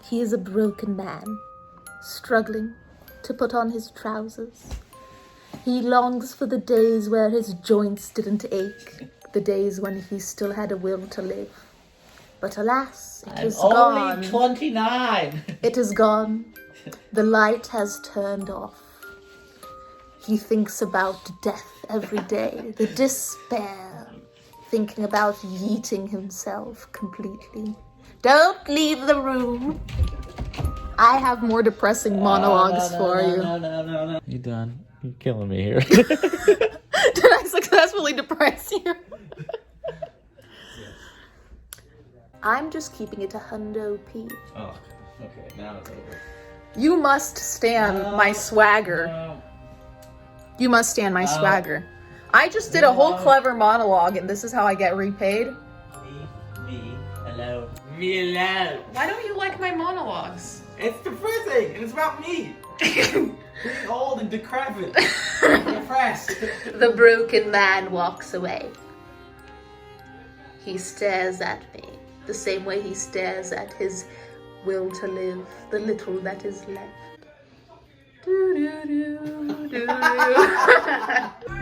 He is a broken man, struggling to put on his trousers. He longs for the days where his joints didn't ache, the days when he still had a will to live. But alas, it is gone. I'm only 29. It is gone. The light has turned off. He thinks about death every day, the despair, thinking about yeeting himself completely. Don't leave the room. I have more depressing monologues for you. No. You done? You're killing me here. Did I successfully depress you? I'm just keeping it a hundo P. Oh, okay. Now it's over. You must stand my swagger. No. You must stand my swagger. I just did a whole clever monologue, and this is how I get repaid. Me alone. Me alone. Why don't you like my monologues? It's depressing, and it's about me. Being old and decrepit. Depressed. The broken man walks away. He stares at me the same way he stares at his will to live, the little that is left.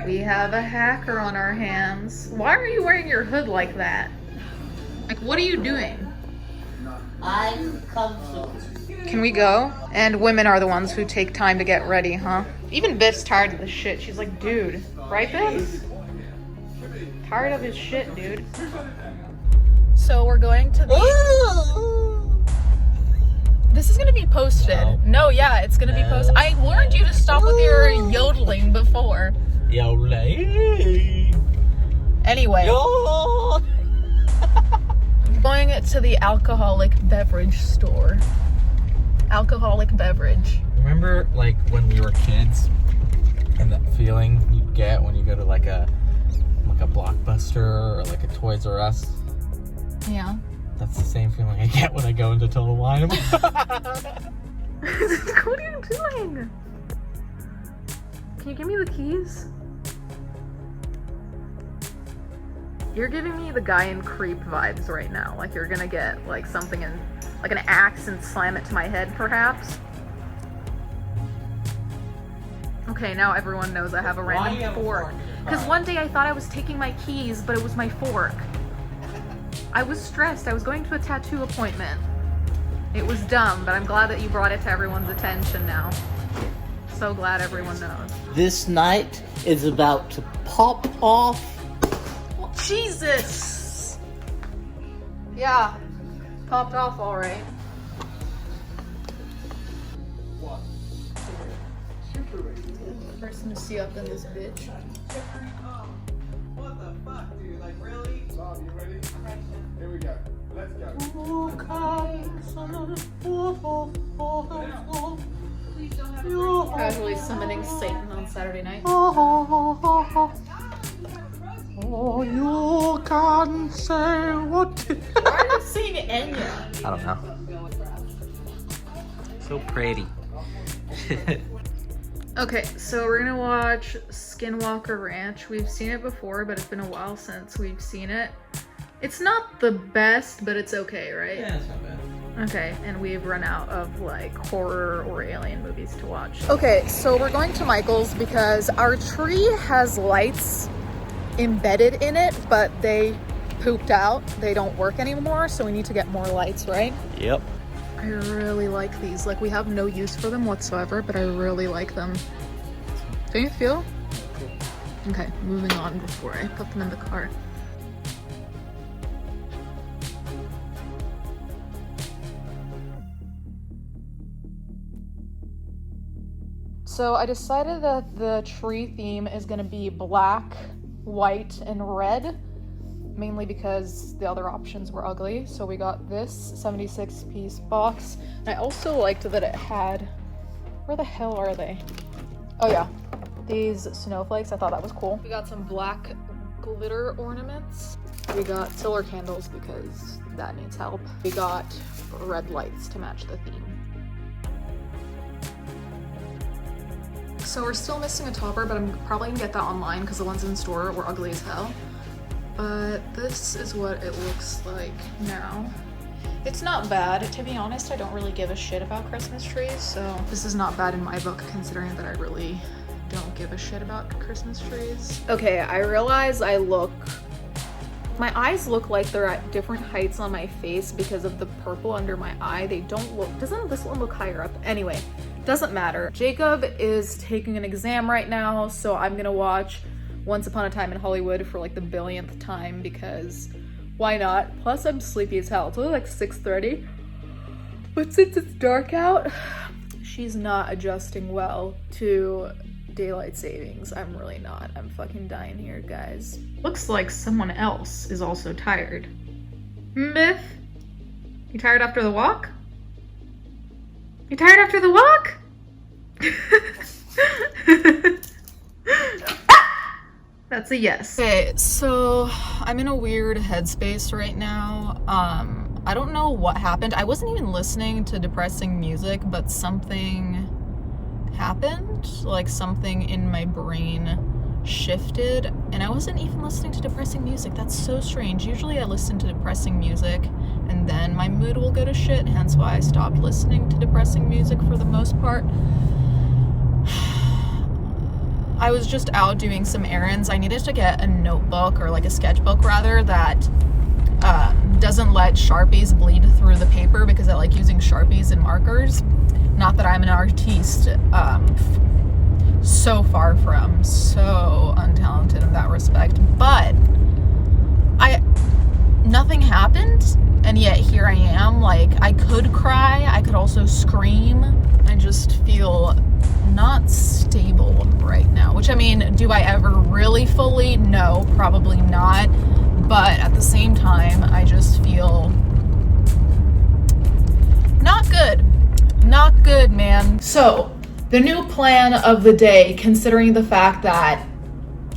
We have a hacker on our hands. Why are you wearing your hood like that? Like, what are you doing? I'm comfortable. Can we go? And women are the ones who take time to get ready, huh? Even Biff's tired of this shit. She's like, dude, right, Biff? Tired of his shit, dude. So we're going to the... This is gonna be posted. No, yeah, it's gonna be posted. I warned you to stop with your yodeling before. Yodeling. Anyway. Going to the alcoholic beverage store. Alcoholic beverage. Remember, like, when we were kids, and that feeling you get when you go to like a Blockbuster or like a Toys R Us? Yeah. That's the same feeling I get when I go into Total Wine. What are you doing? Can you give me the keys? You're giving me the guy in Creep vibes right now. Like you're gonna get like something in, like an axe and slam it to my head, perhaps. Okay, now everyone knows I have a random fork. Because one day I thought I was taking my keys, but it was my fork. I was stressed. I was going to a tattoo appointment. It was dumb, but I'm glad that you brought it to everyone's attention now. So glad everyone knows. This night is about to pop off. Well, Jesus! Yeah, popped off all right. Person to see up in this bitch. What the fuck, dude? Like, really? Bob, you ready? Here we go. Let's go. Casually summoning Satan on Saturday night. Oh, you can say what. Why are you singing Enya? I don't know. So pretty. Okay, so we're gonna watch Skinwalker Ranch. We've seen it before, but it's been a while since we've seen it. It's not the best, but it's okay, right? Yeah, it's not bad. Okay, and we've run out of like horror or alien movies to watch. Okay, so we're going to Michael's because our tree has lights embedded in it, but they pooped out. They don't work anymore, so we need to get more lights, right? Yep. I really like these. Like, we have no use for them whatsoever, but I really like them. Don't you feel? Okay, moving on before I put them in the car. So I decided that the tree theme is gonna be black, white, and red, mainly because the other options were ugly. So we got this 76-piece box. And I also liked that it had, where the hell are they? Oh yeah, these snowflakes. I thought that was cool. We got some black glitter ornaments. We got solar candles because that needs help. We got red lights to match the theme. So we're still missing a topper, but I'm probably gonna get that online because the ones in store were ugly as hell. But this is what it looks like now. It's not bad. To be honest, I don't really give a shit about Christmas trees, so this is not bad in my book, considering that I really don't give a shit about Christmas trees. Okay, I realize my eyes look like they're at different heights on my face because of the purple under my eye. They don't look, doesn't this one look higher up? Anyway, doesn't matter. Jacob is taking an exam right now, so I'm gonna watch Once Upon a Time in Hollywood for like the billionth time because why not? Plus I'm sleepy as hell. It's only like 6:30. But since it's dark out, she's not adjusting well to daylight savings. I'm really not. I'm fucking dying here, guys. Looks like someone else is also tired. Biff? You tired after the walk? You tired after the walk? That's a yes. Okay, so I'm in a weird headspace right now. I don't know what happened. I wasn't even listening to depressing music, but something happened. Like something in my brain shifted, and I wasn't even listening to depressing music. That's so strange. Usually I listen to depressing music and then my mood will go to shit, hence why I stopped listening to depressing music for the most part. I was just out doing some errands. I needed to get a notebook, or like a sketchbook rather, that doesn't let Sharpies bleed through the paper because I like using Sharpies and markers. Not that I'm an artiste, so far from, so untalented in that respect, but nothing happened, and yet here I am. Like, I could cry, I could also scream. I just feel not stable right now, which, I mean, do I ever really fully? No, probably not, but at the same time, I just feel not good. Not good, man. So, the new plan of the day, considering the fact that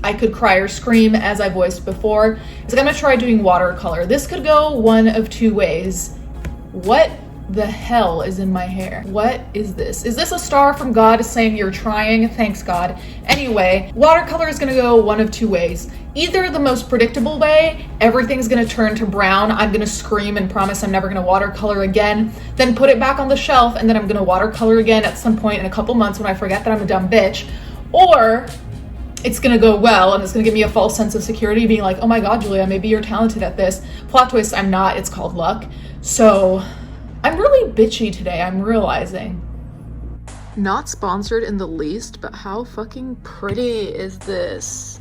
I could cry or scream, as I voiced before, is I'm gonna try doing watercolor. This could go one of two ways. What the hell is in my hair? What is this? Is this a star from God saying you're trying? Thanks, God. Anyway, watercolor is gonna go one of two ways. Either the most predictable way, everything's gonna turn to brown, I'm gonna scream and promise I'm never gonna watercolor again, then put it back on the shelf, and then I'm gonna watercolor again at some point in a couple months when I forget that I'm a dumb bitch. Or it's gonna go well, and it's gonna give me a false sense of security, being like, oh my God, Julia, maybe you're talented at this. Plot twist, I'm not, it's called luck. So, I'm really bitchy today, I'm realizing. Not sponsored in the least, but how fucking pretty is this?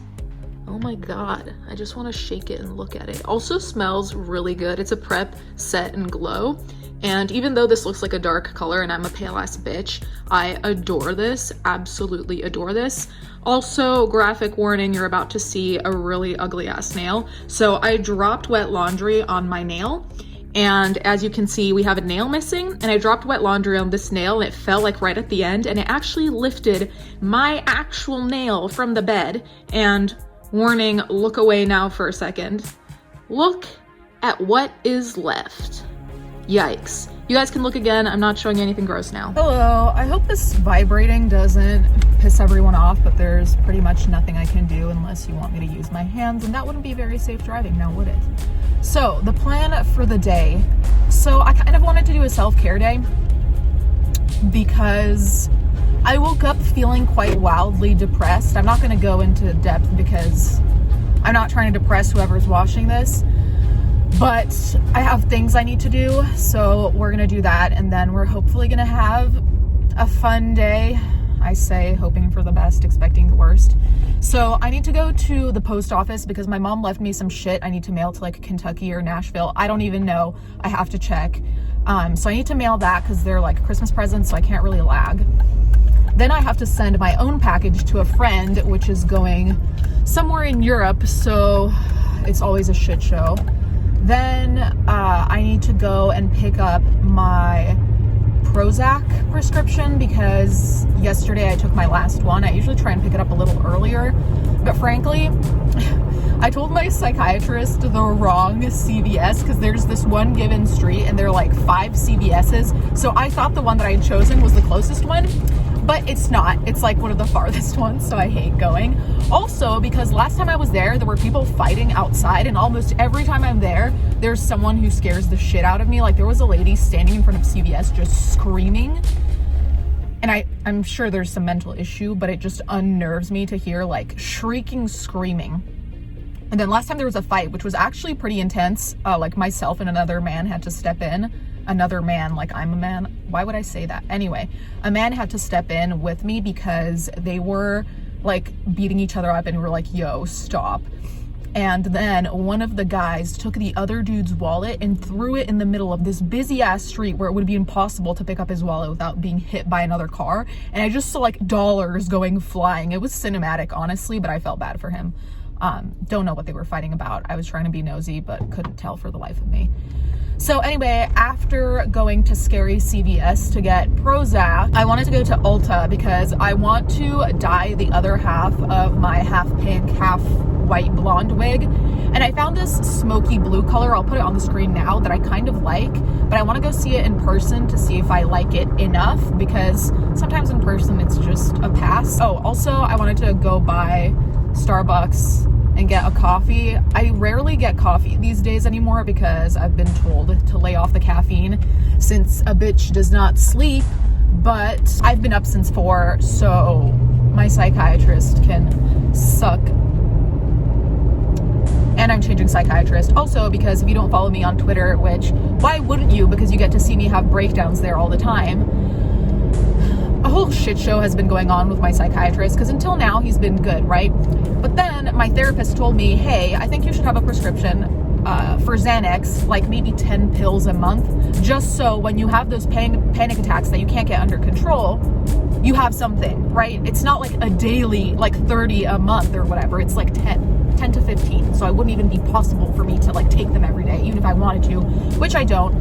Oh my God, I just want to shake it and look at it. Also smells really good. It's a Prep Set and Glow. And even though this looks like a dark color and I'm a pale ass bitch, I adore this, absolutely adore this. Also, graphic warning, you're about to see a really ugly ass nail. So I dropped wet laundry on my nail, and as you can see, we have a nail missing, and I dropped wet laundry on this nail and it fell like right at the end, and it actually lifted my actual nail from the bed. And warning, look away now for a second. Look at what is left. Yikes. You guys can look again. I'm not showing you anything gross now. Hello. I hope this vibrating doesn't piss everyone off, but there's pretty much nothing I can do unless you want me to use my hands, and that wouldn't be very safe driving, now would it? So, the plan for the day. So, I kind of wanted to do a self-care day because I woke up feeling quite wildly depressed. I'm not going to go into depth because I'm not trying to depress whoever's watching this. But I have things I need to do, so we're gonna do that, and then we're hopefully gonna have a fun day. I say hoping for the best, expecting the worst. So I need to go to the post office because my mom left me some shit I need to mail to like Kentucky or Nashville. I don't even know. I have to check. So I need to mail that because they're like Christmas presents, so I can't really lag. Then I have to send my own package to a friend, which is going somewhere in Europe, so it's always a shit show. Then I need to go and pick up my Prozac prescription because yesterday I took my last one. I usually try and pick it up a little earlier, but frankly, I told my psychiatrist the wrong CVS because there's this one given street and there are like 5 CVS's. So I thought the one that I had chosen was the closest one, but it's not. It's like one of the farthest ones, so I hate going. Also, because last time I was there were people fighting outside, and almost every time I'm there, there's someone who scares the shit out of me. Like, there was a lady standing in front of CVS just screaming, and I'm sure there's some mental issue, but it just unnerves me to hear, like, shrieking, screaming. And then last time there was a fight, which was actually pretty intense. Like, myself and another man had to step in. Another man, like I'm a man. Why would I say that? Anyway, a man had to step in with me because they were like beating each other up, and we were like, yo, stop. And then one of the guys took the other dude's wallet and threw it in the middle of this busy ass street where it would be impossible to pick up his wallet without being hit by another car. And I just saw like dollars going flying. It was cinematic, honestly, but I felt bad for him. Don't know what they were fighting about. I was trying to be nosy, but couldn't tell for the life of me. So anyway, after going to scary CVS to get Prozac, I wanted to go to Ulta because I want to dye the other half of my half pink, half white blonde wig. And I found this smoky blue color, I'll put it on the screen now, that I kind of like, but I want to go see it in person to see if I like it enough, because sometimes in person it's just a pass. Oh, also I wanted to go by Starbucks and get a coffee. I rarely get coffee these days anymore because I've been told to lay off the caffeine since a bitch does not sleep, but I've been up since 4, so my psychiatrist can suck. And I'm changing psychiatrist also because if you don't follow me on Twitter, which why wouldn't you, because you get to see me have breakdowns there all the time, a whole shit show has been going on with my psychiatrist, because until now he's been good, right? But then my therapist told me, hey, I think you should have a prescription for Xanax, like maybe 10 pills a month, just so when you have those panic attacks that you can't get under control, you have something, right? It's not like a daily, like 30 a month or whatever. It's like 10 to 15. So it wouldn't even be possible for me to like take them every day, even if I wanted to, which I don't.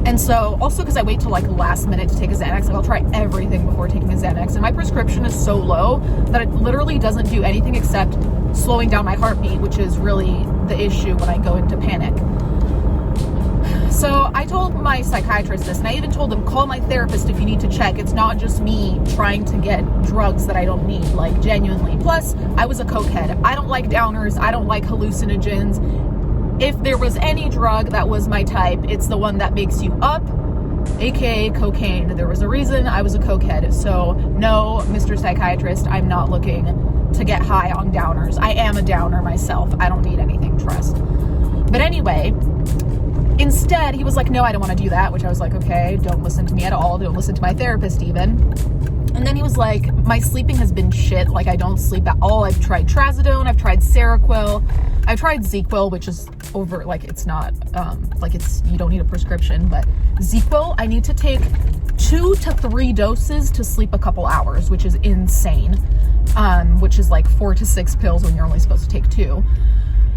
And so also because I wait till like last minute to take a Xanax, like I'll try everything before taking a Xanax, and my prescription is so low that it literally doesn't do anything except slowing down my heartbeat, which is really the issue when I go into panic. So I told my psychiatrist this, and I even told him, call my therapist if you need to check. It's not just me trying to get drugs that I don't need, like genuinely. Plus, I was a cokehead. I don't like downers. I don't like hallucinogens. If there was any drug that was my type, it's the one that makes you up, aka cocaine. There was a reason I was a cokehead. So no, Mr. Psychiatrist, I'm not looking to get high on downers. I am a downer myself. I don't need anything, trust. But anyway, instead, he was like, no, I don't want to do that, which I was like, okay, don't listen to me at all. Don't listen to my therapist even. And then he was like, my sleeping has been shit. Like, I don't sleep at all. I've tried Trazodone. I've tried Seroquel. I've tried ZQuil, which is over, like, it's not, like, it's, you don't need a prescription. But ZQuil, I need to take 2 to 3 doses to sleep a couple hours, which is insane. Which is like 4 to 6 pills when you're only supposed to take 2.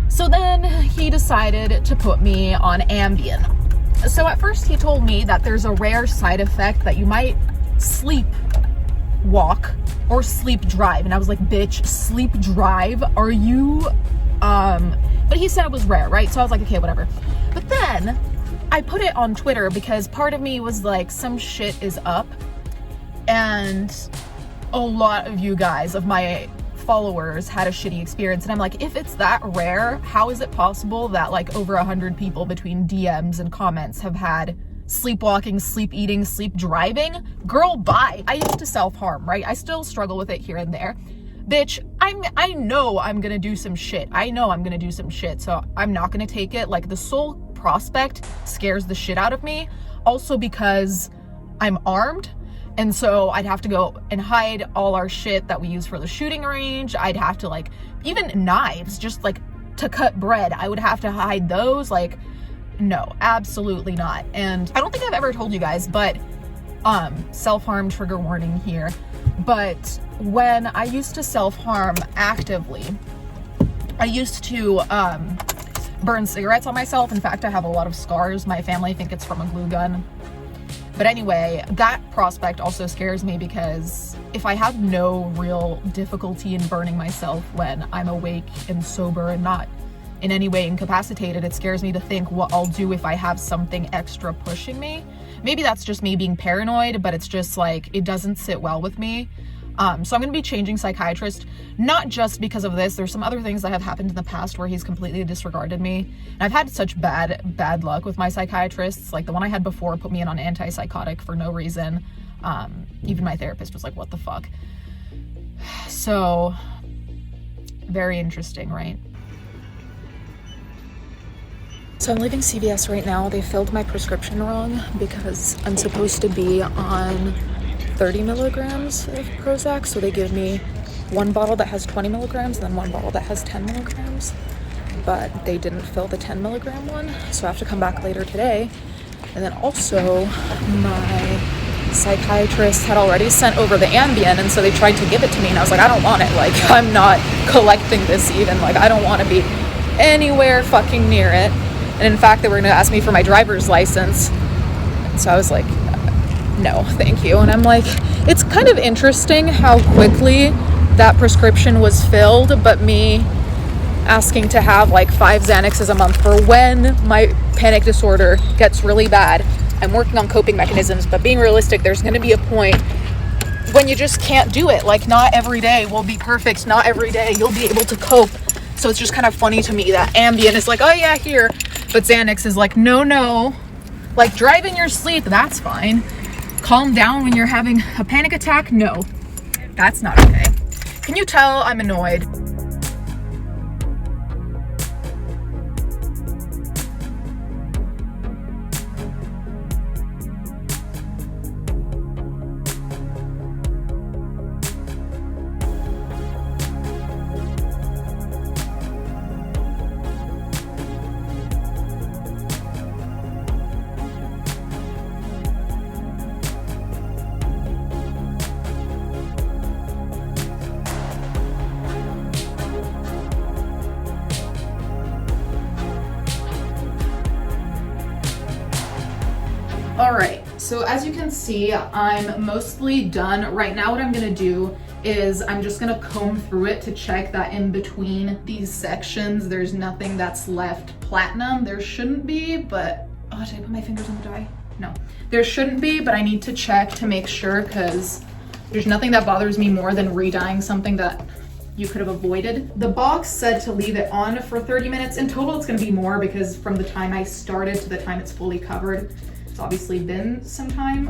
So then he decided to put me on Ambien. So at first he told me that there's a rare side effect that you might sleep walk or sleep drive. And I was like, bitch, sleep drive? Are you, but he said it was rare, right? So I was like, okay, whatever. But then I put it on Twitter because part of me was like, some shit is up. And a lot of you guys, of my followers, had a shitty experience, and I'm like, if it's that rare, how is it possible that like over 100 people between DMs and comments have had sleepwalking, sleep eating, sleep driving? Girl, bye. I used to self-harm, right? I still struggle with it here and there. Bitch, I know I'm gonna do some shit. I know I'm gonna do some shit, so I'm not gonna take it. Like, the sole prospect scares the shit out of me. Also because I'm armed, and so I'd have to go and hide all our shit that we use for the shooting range. I'd have to, like, even knives, just like to cut bread, I would have to hide those. Like, no, absolutely not. And I don't think I've ever told you guys, but self-harm trigger warning here. But when I used to self-harm actively, I used to burn cigarettes on myself. In fact, I have a lot of scars. My family think it's from a glue gun. But anyway, that prospect also scares me because if I have no real difficulty in burning myself when I'm awake and sober and not in any way incapacitated. It scares me to think what I'll do if I have something extra pushing me. Maybe that's just me being paranoid, but it's just like, it doesn't sit well with me. So I'm gonna be changing psychiatrist, not just because of this. There's some other things that have happened in the past where he's completely disregarded me. And I've had such bad luck with my psychiatrists. Like the one I had before put me in on antipsychotic for no reason. Even my therapist was like, what the fuck? So, very interesting, right? So I'm leaving CVS right now. They filled my prescription wrong because I'm supposed to be on 30 milligrams of Prozac. So they give me one bottle that has 20 milligrams and then one bottle that has 10 milligrams. But they didn't fill the 10 milligram one. So I have to come back later today. And then also my psychiatrist had already sent over the Ambien, and so they tried to give it to me and I was like, I don't want it. Like, I'm not collecting this even. Like, I don't want to be anywhere fucking near it. And in fact, they were going to ask me for my driver's license. So I was like, no, thank you. And I'm like, it's kind of interesting how quickly that prescription was filled, but me asking to have like 5 Xanaxes a month for when my panic disorder gets really bad. I'm working on coping mechanisms, but being realistic, there's going to be a point when you just can't do it. Like, not every day will be perfect. Not every day you'll be able to cope. So it's just kind of funny to me that Ambien is like, oh yeah, here. But Xanax is like, no. Like, drive in your sleep, that's fine. Calm down when you're having a panic attack? No, that's not okay. Can you tell I'm annoyed? All right, so as you can see, I'm mostly done. Right now what I'm gonna do is I'm just gonna comb through it to check that in between these sections there's nothing that's left platinum. There shouldn't be, but, oh, did I put my fingers in the dye? No, there shouldn't be, but I need to check to make sure because there's nothing that bothers me more than re-dyeing something that you could have avoided. The box said to leave it on for 30 minutes. In total, it's gonna be more because from the time I started to the time it's fully covered, it's obviously been some time.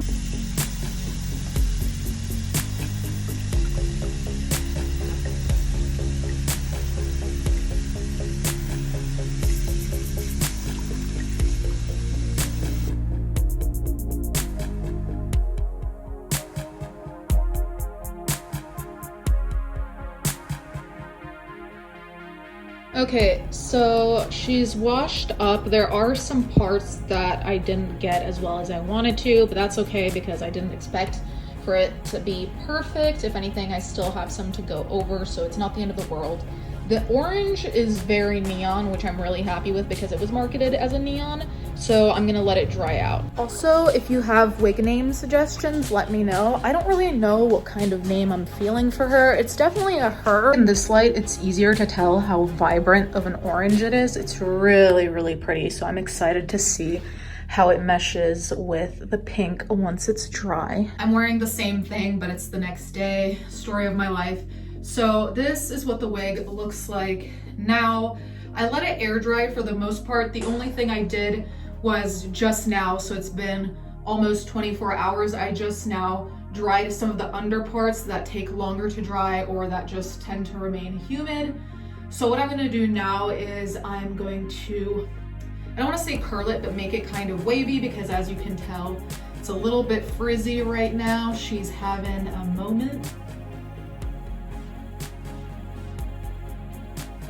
Okay, so she's washed up. There are some parts that I didn't get as well as I wanted to, but that's okay because I didn't expect for it to be perfect. If anything, I still have some to go over, so it's not the end of the world. The orange is very neon, which I'm really happy with because it was marketed as a neon, so I'm gonna let it dry out. Also, if you have wig name suggestions, let me know. I don't really know what kind of name I'm feeling for her. It's definitely a her. In this light, it's easier to tell how vibrant of an orange it is. It's really, really pretty, so I'm excited to see how it meshes with the pink once it's dry. I'm wearing the same thing, but it's the next day. Story of my life. So this is what the wig looks like now. I let it air dry for the most part. The only thing I did was just now, so it's been almost 24 hours. I just now dried some of the under parts that take longer to dry or that just tend to remain humid. So what I'm gonna do now is I'm going to, I don't wanna say curl it, but make it kind of wavy because as you can tell, it's a little bit frizzy right now. She's having a moment.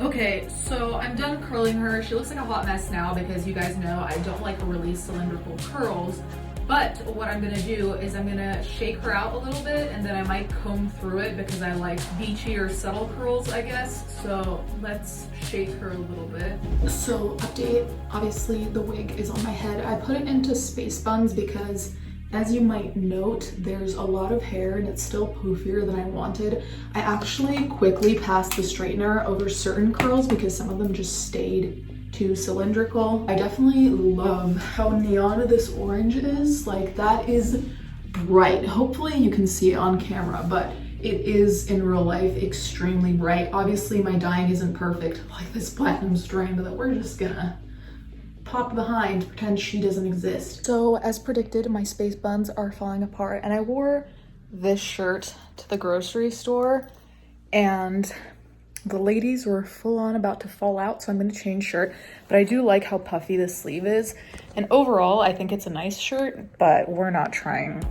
Okay, so I'm done curling her. She looks like a hot mess now because you guys know I don't like really cylindrical curls. But what I'm gonna do is I'm gonna shake her out a little bit and then I might comb through it because I like beachy or subtle curls, I guess. So let's shake her a little bit. So update, obviously the wig is on my head. I put it into space buns because As you might note, there's a lot of hair and it's still poofier than I wanted. I actually quickly passed the straightener over certain curls because some of them just stayed too cylindrical. I definitely love how neon this orange is. Like, that is bright. Hopefully you can see it on camera, but it is in real life extremely bright. Obviously my dyeing isn't perfect, like this platinum strand that we're just gonna pop behind, pretend she doesn't exist. So as predicted, my space buns are falling apart, and I wore this shirt to the grocery store and the ladies were full on about to fall out, so I'm gonna change shirt. But I do like how puffy the sleeve is, and overall I think it's a nice shirt, but we're not trying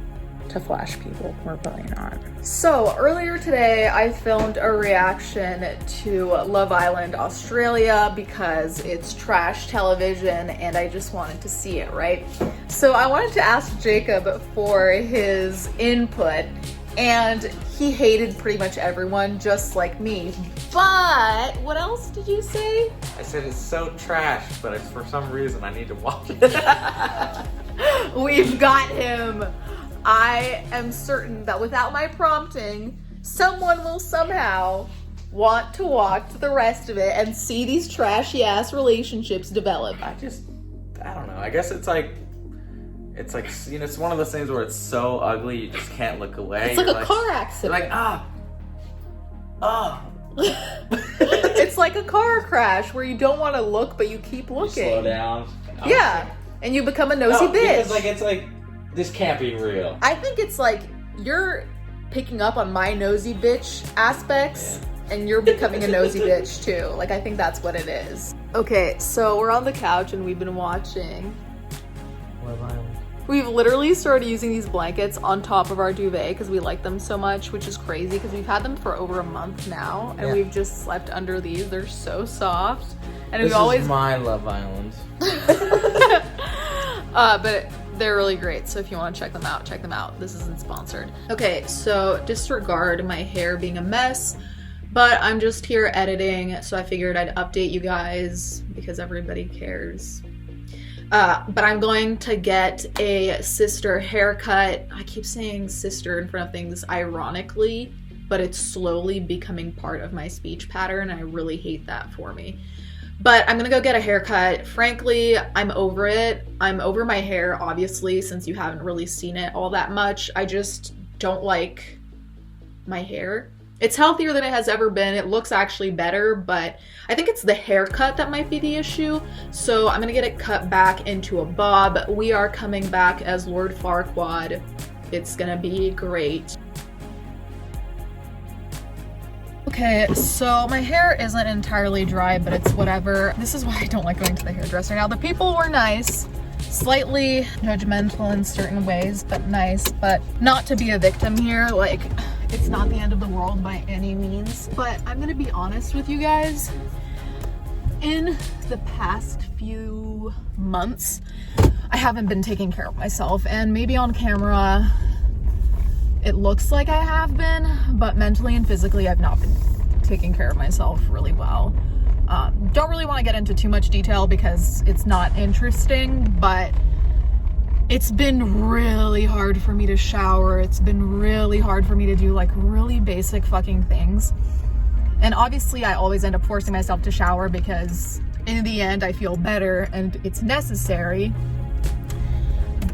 to flash people. We're really not. So earlier today I filmed a reaction to Love Island Australia because it's trash television and I just wanted to see it, right? So I wanted to ask Jacob for his input, and he hated pretty much everyone just like me. But what else did you say? I said it's so trash, but it's for some reason I need to watch it. We've got him. I am certain that without my prompting, someone will somehow want to watch the rest of it and see these trashy ass relationships develop. I don't know. I guess it's like, you know, it's one of those things where it's so ugly you just can't look away. It's like a car accident. You're like, It's like a car crash where you don't want to look, but you keep looking. You slow down. Yeah, and you become a nosy bitch. Because it's like, this can't be real. I think it's like you're picking up on my nosy bitch aspects, and you're becoming a nosy bitch too. Like, I think that's what it is. Okay, so we're on the couch and we've been watching Love Island. We've literally started using these blankets on top of our duvet because we like them so much, which is crazy because we've had them for over a month now, and we've just slept under these. They're so soft, and This we always is my Love Island. but they're really great, so if you want to check them out, check them out. This isn't sponsored. Okay, so disregard my hair being a mess, but I'm just here editing, so I figured I'd update you guys because everybody cares. But I'm going to get a sister haircut. I keep saying sister in front of things ironically, but it's slowly becoming part of my speech pattern, and I really hate that for me. But I'm gonna go get a haircut. Frankly, I'm over it. I'm over my hair, obviously, since you haven't really seen it all that much. I just don't like my hair. It's healthier than it has ever been. It looks actually better, but I think it's the haircut that might be the issue. So I'm gonna get it cut back into a bob. We are coming back as Lord Farquaad. It's gonna be great. Okay, so my hair isn't entirely dry, but it's whatever. This is why I don't like going to the hairdresser now. The people were nice, slightly judgmental in certain ways, but nice, but not to be a victim here. Like, it's not the end of the world by any means. But I'm gonna be honest with you guys. In the past few months, I haven't been taking care of myself, and maybe on camera, it looks like I have been, but mentally and physically I've not been taking care of myself really well. Don't really want to get into too much detail because it's not interesting, but it's been really hard for me to shower. It's been really hard for me to do like really basic fucking things. And obviously I always end up forcing myself to shower because in the end I feel better and it's necessary.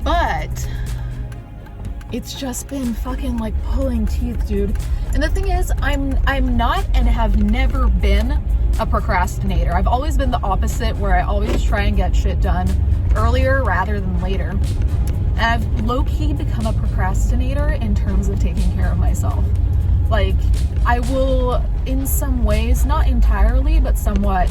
But it's just been fucking like pulling teeth, dude. And the thing is, I'm not and have never been a procrastinator. I've always been the opposite, where I always try and get shit done earlier rather than later. And I've low-key become a procrastinator in terms of taking care of myself. Like, I will, in some ways, not entirely, but somewhat,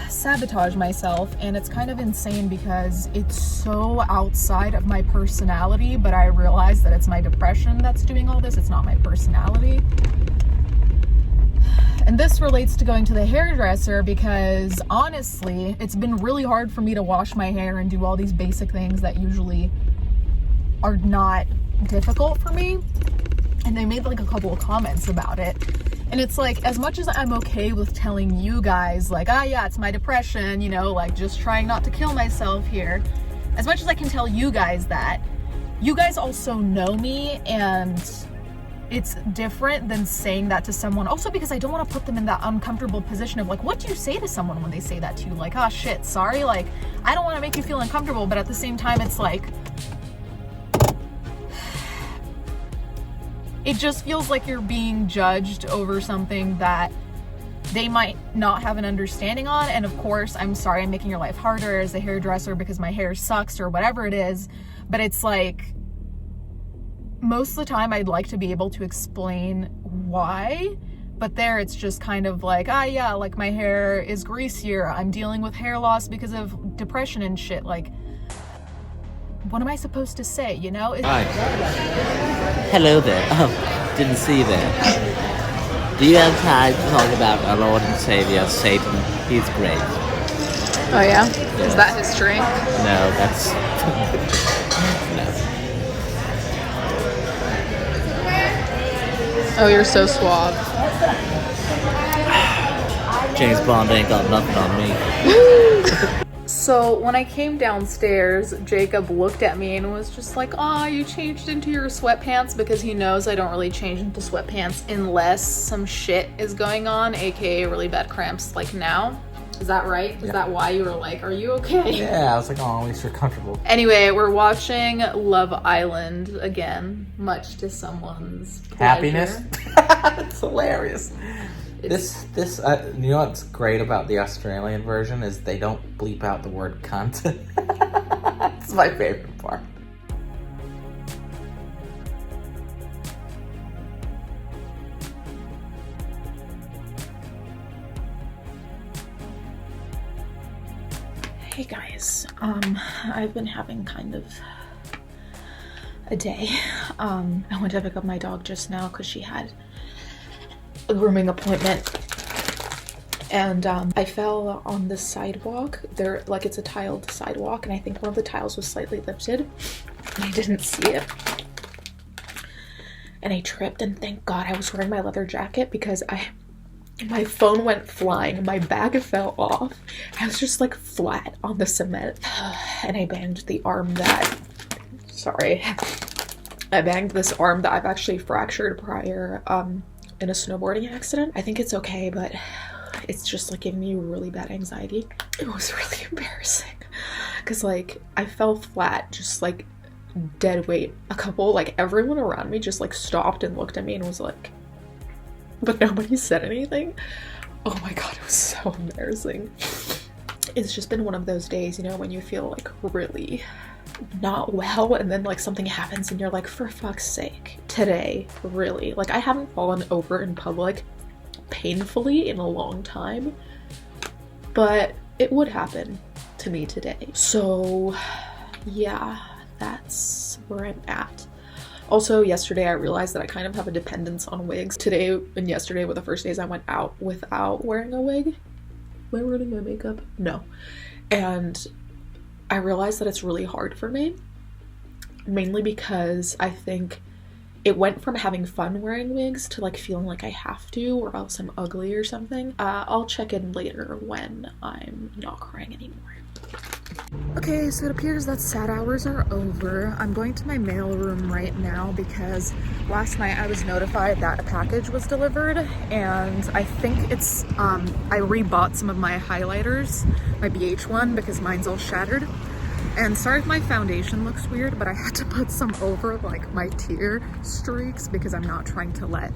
sabotage myself, and it's kind of insane because it's so outside of my personality, but I realize that it's my depression that's doing all this. It's not my personality. And this relates to going to the hairdresser because honestly, it's been really hard for me to wash my hair and do all these basic things that usually are not difficult for me. And they made like a couple of comments about it. And it's like, as much as I'm okay with telling you guys like, yeah, it's my depression, you know, like just trying not to kill myself here, as much as I can tell you guys that, you guys also know me, and it's different than saying that to someone. Also because I don't want to put them in that uncomfortable position of like, what do you say to someone when they say that to you? Like, oh shit, sorry. Like, I don't want to make you feel uncomfortable, but at the same time, it's like, it just feels like you're being judged over something that they might not have an understanding on. And of course, I'm sorry I'm making your life harder as a hairdresser because my hair sucks or whatever it is. But it's like, most of the time I'd like to be able to explain why, but there it's just kind of like, ah, yeah, like my hair is greasier, I'm dealing with hair loss because of depression and shit. Like, what am I supposed to say, you know? Hi. Hello there. Oh, didn't see you there. Do you have time to talk about our Lord and Savior, Satan? He's great. Oh yeah? Is that his drink? No, that's... no. Oh, you're so suave. James Bond ain't got nothing on me. So when I came downstairs, Jacob looked at me and was just like, "Aw, you changed into your sweatpants," because he knows I don't really change into sweatpants unless some shit is going on, aka really bad cramps like now. Is that right? Is that why you were like, "Are you okay?" Yeah, I was like, oh, at least you're comfortable. Anyway, we're watching Love Island again, much to someone's pleasure. Happiness. It's hilarious. This you know what's great about the Australian version is they don't bleep out the word cunt. It's my favorite part. Hey guys, I've been having kind of a day. I went to pick up my dog just now because she had a grooming appointment, and I fell on the sidewalk. Like, it's a tiled sidewalk, and I think one of the tiles was slightly lifted. I didn't see it, and I tripped, and thank God I was wearing my leather jacket because my phone went flying, my bag fell off. I was just like flat on the cement, and I banged the arm that, I banged this arm that I've actually fractured prior in a snowboarding accident. I think it's okay, but it's just like giving me really bad anxiety. It was really embarrassing because like I fell flat, just like dead weight. Everyone around me just like stopped and looked at me and was like, but nobody said anything. Oh my God, it was so embarrassing. It's just been one of those days, you know, when you feel like really not well and then like something happens and you're like, for fuck's sake, today, really? Like, I haven't fallen over in public painfully in a long time, but it would happen to me today. So yeah, that's where I'm at. Also, yesterday I realized that I kind of have a dependence on wigs. Today and yesterday were the first days I went out without wearing a wig. Am I ruining my makeup? No. And I realized that it's really hard for me, mainly because I think it went from having fun wearing wigs to like feeling like I have to or else I'm ugly or something. I'll check in later when I'm not crying anymore. Okay, so it appears that sad hours are over. I'm going to my mail room right now because last night I was notified that a package was delivered, and I think it's, I rebought some of my highlighters, my BH one, because mine's all shattered. And sorry if my foundation looks weird, but I had to put some over like my tear streaks because I'm not trying to let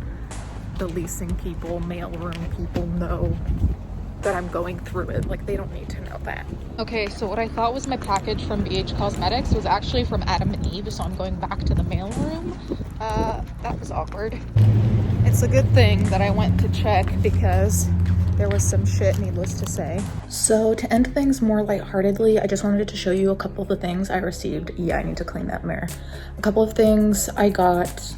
the leasing people, mailroom people know that I'm going through it. Like, they don't need to know that. Okay, so what I thought was my package from BH Cosmetics was actually from Adam and Eve, so I'm going back to the mailroom. That was awkward. It's a good thing that I went to check because there was some shit, needless to say. So to end things more lightheartedly, I just wanted to show you a couple of the things I received. Yeah, I need to clean that mirror. A couple of things I got.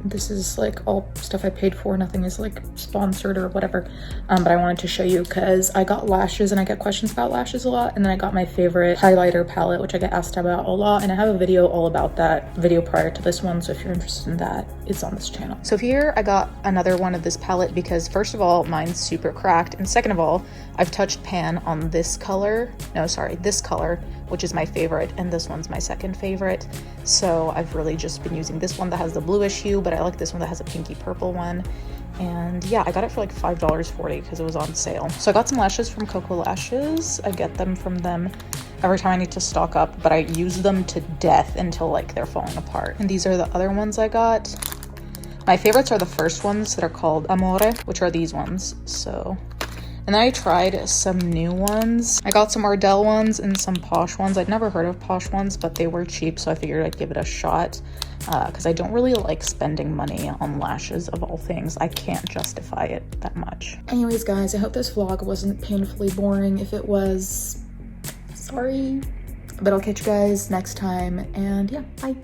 This is like all stuff I paid for. Nothing is like sponsored or whatever. But I wanted to show you because I got lashes and I get questions about lashes a lot. And then I got my favorite highlighter palette, which I get asked about a lot. And I have a video all about that, video prior to this one. So if you're interested in that, it's on this channel. So here I got another one of this palette because first of all, mine's super cracked. And second of all, I've touched pan on this color. No, sorry, this color which is my favorite, and this one's my second favorite. So I've really just been using this one that has the bluish hue, but I like this one that has a pinky purple one. And yeah, I got it for like $5.40 because it was on sale. So I got some lashes from Coco Lashes. I get them from them every time I need to stock up, but I use them to death until like they're falling apart. And these are the other ones I got. My favorites are the first ones that are called Amore, which are these ones. So, and then I tried some new ones. I got some Ardell ones and some Posh ones. I'd never heard of Posh ones, but they were cheap, so I figured I'd give it a shot. Because I don't really like spending money on lashes of all things. I can't justify it that much. Anyways, guys, I hope this vlog wasn't painfully boring. If it was, sorry. But I'll catch you guys next time, and yeah, bye.